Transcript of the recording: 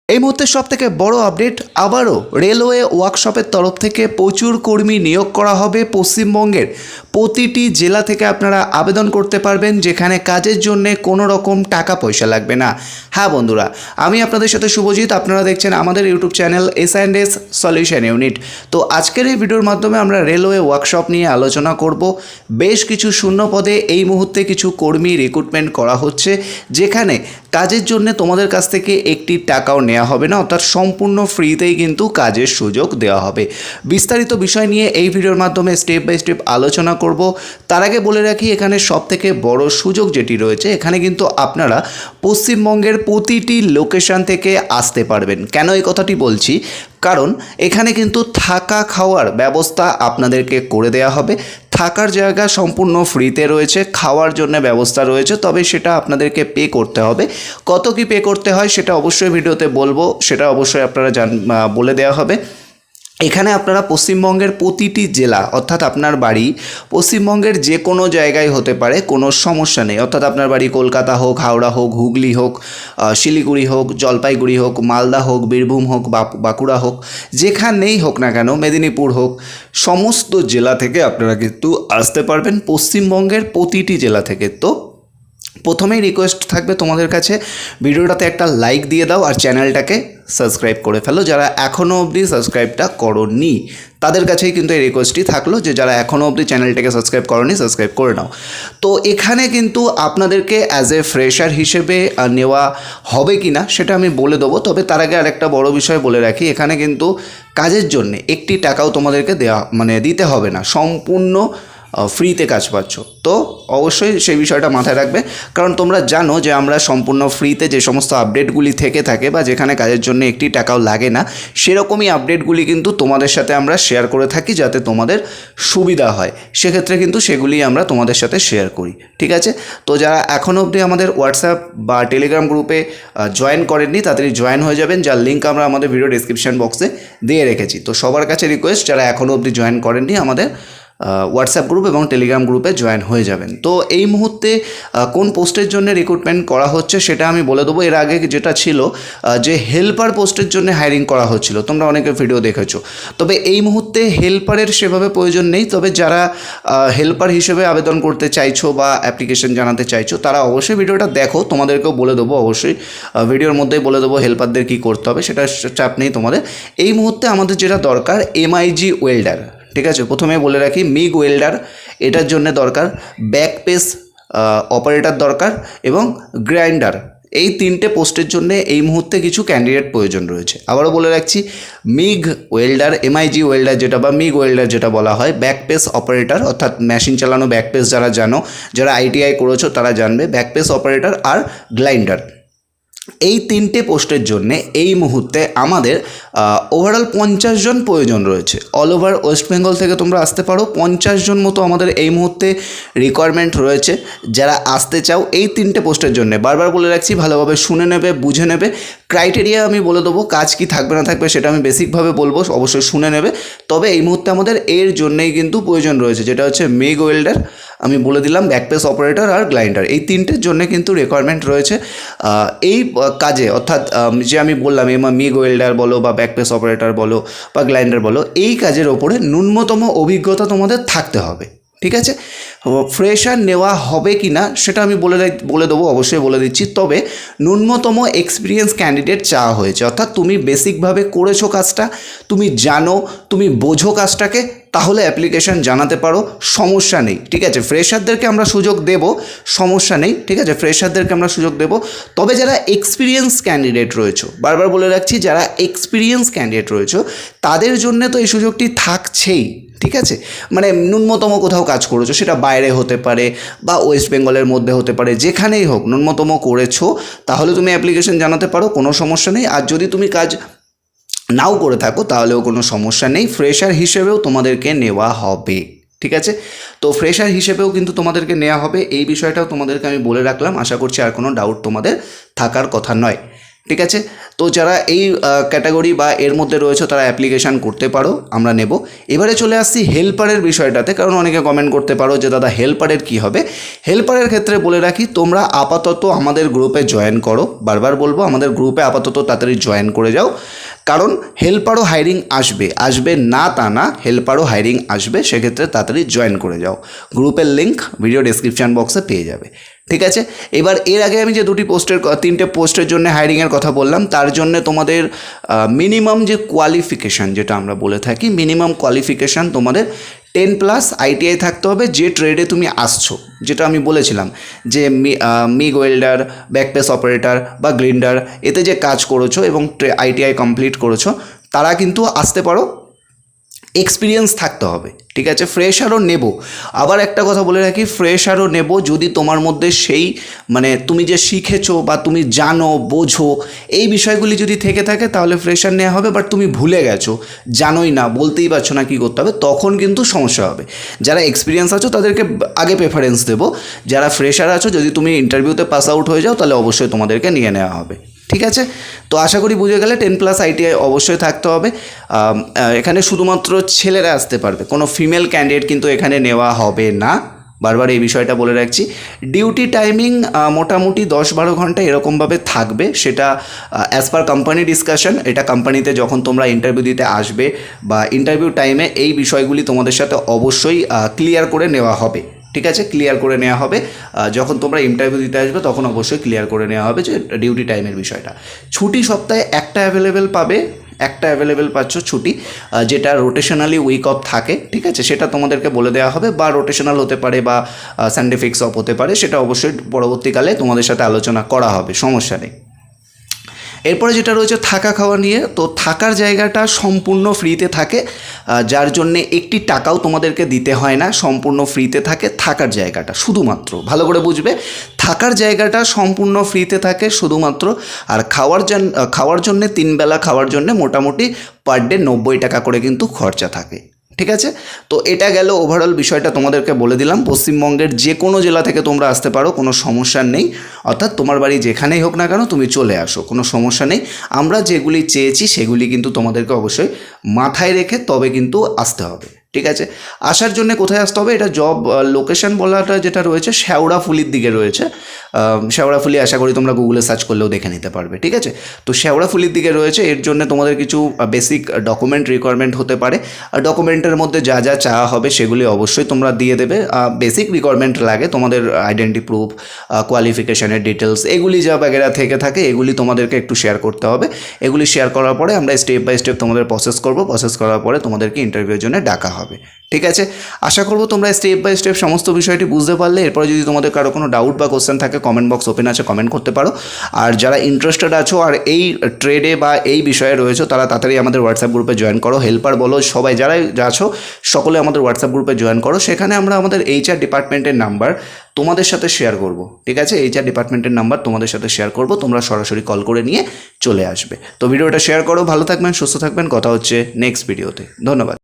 এই মুহূর্তে সবথেকে বড় আপডেট, আবারও রেলওয়ে ওয়ার্কশপের তরফ থেকে প্রচুর কর্মী নিয়োগ করা হবে। পশ্চিমবঙ্গের প্রতিটি জেলা থেকে আপনারা আবেদন করতে পারবেন, যেখানে কাজের জন্য কোনো রকম টাকা পয়সা লাগবে না। হ্যাঁ বন্ধুরা, আমি আপনাদের সাথে শুভজিৎ, আপনারা দেখছেন আমাদের YouTube channel S&S solution unit. তো আজকের এই ভিডিওর মাধ্যমে আমরা রেলওয়ে ওয়ার্কশপ নিয়ে আলোচনা করব। বেশ কিছু শূন্য পদে এই মুহূর্তে কিছু কর্মী রিক্রুটমেন্ট করা হচ্ছে, যেখানে কাজের জন্য তোমাদের কাছ থেকে একটি টাকাও নেওয়া হবে না, অর্থাৎ সম্পূর্ণ ফ্রিতেই কিন্তু কাজের সুযোগ দেওয়া হবে। বিস্তারিত বিষয় নিয়ে এই ভিডিওর মাধ্যমে স্টেপ বাই স্টেপ আলোচনা করব। তার আগে বলে রাখি, এখানে সবথেকে বড় সুযোগ যেটি রয়েছে, এখানে কিন্তু আপনারা পশ্চিমবঙ্গের প্রতিটি লোকেশন থেকে আসতে পারবেন। কেন এই কথাটি বলছি? কারণ এখানে কিন্তু থাকা খাওয়ার ব্যবস্থা আপনাদেরকে করে দেওয়া হবে। থাকার জায়গা সম্পূর্ণ ফ্রিতে রয়েছে, খাওয়ার জন্য ব্যবস্থা রয়েছে, তবে সেটা আপনাদেরকে পে করতে হবে। কত কি পে করতে হয় সেটা অবশ্যই ভিডিওতে বলবো, সেটা অবশ্যই আপনারা বলে দেওয়া হবে। এখানে আপনারা পশ্চিমবঙ্গের প্রতিটি জেলা, অর্থাৎ আপনার বাড়ি পশ্চিমবঙ্গের যে কোনো জায়গায় হতে পারে, কোনো সমস্যা নেই। অর্থাৎ আপনার বাড়ি কলকাতা হোক, হাওড়া হোক, হুগলি হোক, শিলিগুড়ি হোক, জলপাইগুড়ি হোক, মালদা হোক, বীরভূম হোক, বাঁকুড়া হোক, যেখানেই হোক না কেন, মেদিনীপুর হোক, সমস্ত জেলা থেকে আপনারা কিন্তু আসতে পারবেন, পশ্চিমবঙ্গের প্রতিটি জেলা থেকে। তো প্রথমেই রিকোয়েস্ট থাকবে তোমাদের কাছে, ভিডিওটাতে একটা লাইক দিয়ে দাও আর চ্যানেলটাকে সাবস্ক্রাইব করে ফেলো। যারা এখনও অবধি সাবস্ক্রাইবটা করোনি তাদের কাছেই কিন্তু এই রিকোয়েস্টটি থাকলো, যে যারা এখনও অবধি চ্যানেলটাকে সাবস্ক্রাইব করোনি সাবস্ক্রাইব করে নাও। তো এখানে কিন্তু আপনাদেরকে অ্যাজ এ ফ্রেশার হিসেবে নেওয়া হবে কি না সেটা আমি বলে দেবো। তবে তার আগে আরেকটা বড় বিষয় বলে রাখি, এখানে কিন্তু কাজের জন্য একটি টাকাও তোমাদেরকে দিতে হবে না, সম্পূর্ণ ফ্রিতে কাজ পাচ্ছ। তো অবশ্যই সেই বিষয়টা মাথায় রাখবে, কারণ তোমরা জানো যে আমরা সম্পূর্ণ ফ্রিতে যে সমস্ত আপডেটগুলি থেকে থাকে বা যেখানে কাজের জন্য একটি টাকাও লাগে না, সেরকমই আপডেটগুলি কিন্তু তোমাদের সাথে আমরা শেয়ার করে থাকি, যাতে তোমাদের সুবিধা হয়। সেক্ষেত্রে কিন্তু সেগুলি আমরা তোমাদের সাথে শেয়ার করি, ঠিক আছে? তো যারা এখনও অবধি আমাদের হোয়াটসঅ্যাপ বা টেলিগ্রাম গ্রুপে জয়েন করেননি, তাড়াতাড়ি জয়েন হয়ে যাবেন, যার লিঙ্ক আমরা আমাদের ভিডিও ডিসক্রিপশন বক্সে দিয়ে রেখেছি। তো সবার কাছে রিকোয়েস্ট, যারা এখনও অবধি জয়েন করেননি, আমাদের হোয়াটসঅ্যাপ গ্রুপ এবং টেলিগ্রাম গ্রুপে জয়েন হয়ে যাবেন। তো এই মুহূর্তে কোন পোস্টের জন্য রিক্রুটমেন্ট করা হচ্ছে সেটা আমি বলে দেবো। এর আগে যেটা ছিল যে হেল্পার পোস্টের জন্য হায়ারিং করা হচ্ছিল, তোমরা অনেকে ভিডিও দেখেছো। তবে এই মুহূর্তে হেল্পারের সেভাবে প্রয়োজন নেই। তবে যারা হেল্পার হিসেবে আবেদন করতে চাইছো বা অ্যাপ্লিকেশন জানাতে চাইছো, তারা অবশ্যই ভিডিওটা দেখো, তোমাদেরকেও বলে দেবো, অবশ্যই ভিডিওর মধ্যেই বলে দেবো হেল্পারদের কী করতে হবে, সেটা চাপ নেই তোমাদের। এই মুহূর্তে আমাদের যেটা দরকার, MIG ওয়েল্ডার, ঠিক আছে? প্রথমে বলে রাখি, মিগ ওয়েল্ডার এটার জন্য দরকার, ব্যাক পেস অপারেটর দরকার এবং গ্রাইন্ডার। এই তিনটে পোস্টের জন্য এই মুহূর্তে কিছু ক্যান্ডিডেট প্রয়োজন রয়েছে। আবারও বলে রাখছি, মিগ ওয়েল্ডার, MIG ওয়েল্ডার যেটা বা মিগ ওয়েল্ডার যেটা বলা হয়, ব্যাক পেস অপারেটর, অর্থাৎ মেশিন চালানো ব্যাক পেস যারা জানো, যারা ITI করেছো তারা জানবে, ব্যাক পেস অপারেটর আর গ্রাইন্ডার। এই তিনটে পোস্টের জন্যে এই মুহূর্তে আমাদের ওভারঅল 50 জন প্রয়োজন রয়েছে। অল ওভার ওয়েস্ট বেঙ্গল থেকে তোমরা আসতে পারো, 50 জন মতো আমাদের এই মুহূর্তে রিকোয়ারমেন্ট রয়েছে। যারা আসতে চাও এই তিনটে পোস্টের জন্য, বারবার বলে রাখছি, ভালোভাবে শুনে নেবে, বুঝে নেবে। ক্রাইটেরিয়া আমি বলে দেবো, কাজ কি থাকবে না থাকবে সেটা আমি বেসিকভাবে বলবো, অবশ্যই শুনে নেবে। তবে এই মুহূর্তে আমাদের এর জন্যেই কিন্তু প্রয়োজন রয়েছে, যেটা হচ্ছে মিগ ওয়েল্ডার, আমি বলে দিলাম ব্যাকপেস অপারেটর আর গ্রাইন্ডার, এই তিনটের জন্য কিন্তু রিকোয়ারমেন্ট রয়েছে। এই কাজে, অর্থাৎ যে আমি বললাম মিগ ওয়েল্ডার বলো বা ব্যাকপেস অপারেটর বলো বা গ্রাইন্ডার বলো, এই কাজের ওপরে ন্যূনতম অভিজ্ঞতা তোমাদের থাকতে হবে, ঠিক আছে? ফ্রেশার নেওয়া হবে কি না সেটা আমি বলে দেবো, অবশ্যই বলে দিচ্ছি। তবে ন্যূনতম এক্সপিরিয়েন্স ক্যান্ডিডেট চাওয়া হয়েছে, অর্থাৎ তুমি বেসিকভাবে করেছো কাজটা, তুমি জানো, তুমি বোঝো কাজটাকে, তাহলে অ্যাপ্লিকেশন জানাতে পারো, সমস্যা নেই, ঠিক আছে? ফ্রেশারদেরকে আমরা সুযোগ দেব, সমস্যা নেই, ঠিক আছে? ফ্রেশারদেরকে আমরা সুযোগ দেব। তবে যারা এক্সপিরিয়েন্স ক্যান্ডিডেট রয়েছে, বারবার বলে রাখছি, যারা এক্সপিরিয়েন্স ক্যান্ডিডেট রয়েছে তাদের জন্য তো এই সুযোগটি থাকছেই, ঠিক আছে? মানে ন্যূনতম কোথাও কাজ করেছো, সেটা বাইরে হতে পারে বা ওয়েস্ট বেঙ্গলের মধ্যে হতে পারে, যেখানেই হোক ন্যূনতম করেছো, তাহলে তুমি অ্যাপ্লিকেশন জানাতে পারো, কোনো সমস্যা নেই। আর যদি তুমি কাজ নাও করে থাকো তাহলেও কোনো সমস্যা নেই, ফ্রেশার হিসেবেও তোমাদেরকে নেওয়া হবে, ঠিক আছে? তো ফ্রেশার হিসেবেও কিন্তু তোমাদেরকে নেওয়া হবে, এই বিষয়টাও তোমাদেরকে আমি বলে রাখলাম। আশা করছি আর কোনো ডাউট তোমাদের থাকার কথা নয়। ঠিক আছে। তো যারা এই ক্যাটাগরি বা এর মধ্যে রয়েছে তারা অ্যাপ্লিকেশান করতে পারো, আমরা নেব। এবারে চলে আসছি হেল্পারের বিষয়টাতে, কারণ অনেকে কমেন্ট করতে পারো যে দাদা হেল্পারের কি হবে। হেল্পারের ক্ষেত্রে বলে রাখি, তোমরা আপাতত আমাদের গ্রুপে জয়েন করো, বারবার বলবো আমাদের গ্রুপে আপাতত তাড়াতাড়ি জয়েন করে যাও, কারণ হেল্পারও হায়ারিং আসবে না তা না, হেল্পারও হায়ারিং আসবে, সেক্ষেত্রে তাড়াতাড়ি জয়েন করে যাও। গ্রুপের লিঙ্ক ভিডিও ডেসক্রিপশান বক্সে পেয়ে যাবে। ঠিক আছে। এবার এর আগে আমি যে তিনটে পোস্টের জন্য হায়ারিংয়ের কথা বললাম, তার জন্য তোমাদের মিনিমাম যে কোয়ালিফিকেশান যেটা আমরা বলে থাকি, মিনিমাম কোয়ালিফিকেশান তোমাদের 10+ ITI থাকতে হবে। যে ট্রেডে তুমি আসছো, যেটা আমি বলেছিলাম যে মিগ ওয়েল্ডার, ব্যাকপেস অপারেটর বা গ্রিন্ডার, এতে যে কাজ করেছো এবং ITI কমপ্লিট করেছো, তারা কিন্তু আসতে পারো। এক্সপিরিয়েন্স থাকতে হবে। ঠিক আছে। ফ্রেশারও নেব, আবার একটা কথা বলে রাখি, ফ্রেশারও নেব যদি তোমার মধ্যে সেই মানে তুমি যে শিখেছো বা তুমি জানো বোঝো এই বিষয়গুলি যদি থেকে থাকে, তাহলে ফ্রেশার নেওয়া হবে। বাট তুমি ভুলে গেছো, জানোই না, বলতেই পারছো না কী করতে হবে, তখন কিন্তু সমস্যা হবে। যারা এক্সপিরিয়েন্স আছো তাদেরকে আগে প্রেফারেন্স দেবো। যারা ফ্রেশার আছো, যদি তুমি ইন্টারভিউতে পাস আউট হয়ে যাও, তাহলে অবশ্যই তোমাদেরকে নিয়ে নেওয়া হবে। ঠিক আছে। তো আশা করি বুঝে গেলে 10+ ITI অবশ্যই থাকতে হবে। এখানে শুধুমাত্র ছেলেরা আসতে পারবে, কোনো ফিমেল ক্যান্ডিডেট কিন্তু এখানে নেওয়া হবে না, বারবার এই বিষয়টা বলে রাখছি। ডিউটি টাইমিং মোটামুটি 10-12 ঘন্টা এরকমভাবে থাকবে, সেটা অ্যাজ পার কোম্পানি ডিসকাশন। এটা কোম্পানিতে যখন তোমরা ইন্টারভিউ দিতে আসবে বা ইন্টারভিউ টাইমে এই বিষয়গুলি তোমাদের সাথে অবশ্যই ক্লিয়ার করে নেওয়া হবে। ঠিক আছে, ক্লিয়ার করে নেওয়া হবে। যখন তোমরা ইন্টারভিউ দিতে আসবে তখন অবশ্যই ক্লিয়ার করে নেওয়া হবে যে ডিউটি টাইমের বিষয়টা। ছুটি সপ্তাহে একটা অ্যাভেলেবেল পাচ্ছ ছুটি, যেটা রোটেশনালি উইক অফ থাকে। ঠিক আছে, সেটা তোমাদেরকে বলে দেওয়া হবে, বা রোটেশনাল হতে পারে বা সানডে ফিক্স অফ হতে পারে, সেটা অবশ্যই পরবর্তীকালে তোমাদের সাথে আলোচনা করা হবে, সমস্যা নেই। এরপরে যেটা রয়েছে থাকা খাওয়া নিয়ে, তো থাকার জায়গাটা সম্পূর্ণ ফ্রিতে থাকে, যার জন্যে একটি টাকাও তোমাদেরকে দিতে হয় না, সম্পূর্ণ ফ্রিতে থাকে থাকার জায়গাটা। শুধুমাত্র ভালো করে বুঝবে, থাকার জায়গাটা সম্পূর্ণ ফ্রিতে থাকে শুধুমাত্র। আর খাওয়ার জন্যে 3 বেলা খাওয়ার জন্যে মোটামুটি পার ডে 90 টাকা করে কিন্তু খরচা থাকে। ঠিক আছে। তো এটা গেল ওভারঅল বিষয়টা, তোমাদেরকে বলে দিলাম। পশ্চিমবঙ্গের যে কোনো জেলা থেকে তোমরা আসতে পারো, কোনো সমস্যা নেই। অর্থাৎ তোমার বাড়ি যেখানেই হোক না কেন তুমি চলে আসো, কোনো সমস্যা নেই। আমরা যেগুলি চেয়েছি সেগুলি কিন্তু তোমাদেরকে অবশ্যই মাথায় রেখে তবে কিন্তু আসতে হবে। ঠিক আছে। আসার জন্য কোথায় আসতে হবে, এটা জব লোকেশন বলাটা যেটা রয়েছে শেওড়াফুলির দিকে রয়েছে। শেওড়াফুলি আশা করি তোমরা গুগলে সার্চ করলেও দেখে নিতে পারবে। ঠিক আছে। তো শেওড়াফুলির দিকে রয়েছে। এর জন্য তোমাদের কিছু বেসিক ডকুমেন্ট রিকোয়ারমেন্ট হতে পারে। ডকুমেন্টের মধ্যে যা যা চাওয়া হবে সেগুলি অবশ্যই তোমরা দিয়ে দেবে। বেসিক রিকোয়ারমেন্ট লাগে তোমাদের আইডেন্টি প্রুফ, কোয়ালিফিকেশানের ডিটেলস, এগুলি যা বাগেরা থেকে থাকে এগুলি তোমাদেরকে একটু শেয়ার করতে হবে। এগুলি শেয়ার করার পরে আমরা স্টেপ বাই স্টেপ তোমাদের প্রসেস করব। প্রসেস করার পরে তোমাদেরকে ইন্টারভিউর জন্য ডাকা হবে। ঠিক আছে। আশা করব তোমরা স্টেপ বাই স্টেপ সমস্ত বিষয়টি বুঝতে পারলে। এরপরে যদি তোমাদের কারো কোনো ডাউট বা কোশ্চেন থাকে, কমেন্ট বক্স ওপেন আছে, কমেন্ট করতে পারো। আর যারা ইন্টারেস্টেড আছো আর এই ট্রেডে বা এই বিষয়ে রয়েছে, তারা তাড়াতাড়ি আমাদের হোয়াটসঅ্যাপ গ্রুপে জয়েন করো। হেল্পার বলো, সবাই যারাই আছো সকলে আমাদের হোয়াটসঅ্যাপ গ্রুপে জয়েন করো। সেখানে আমরা আমাদের HR ডিপার্টমেন্টের নাম্বার তোমাদের সাথে শেয়ার করব। ঠিক আছে, HR ডিপার্টমেন্টের নাম্বার তোমাদের সাথে শেয়ার করব, তোমরা সরাসরি কল করে নিয়ে চলে আসবে। তো ভিডিওটা শেয়ার করো। ভালো থাকবেন, সুস্থ থাকবেন। কথা হচ্ছে নেক্সট ভিডিওতে। ধন্যবাদ।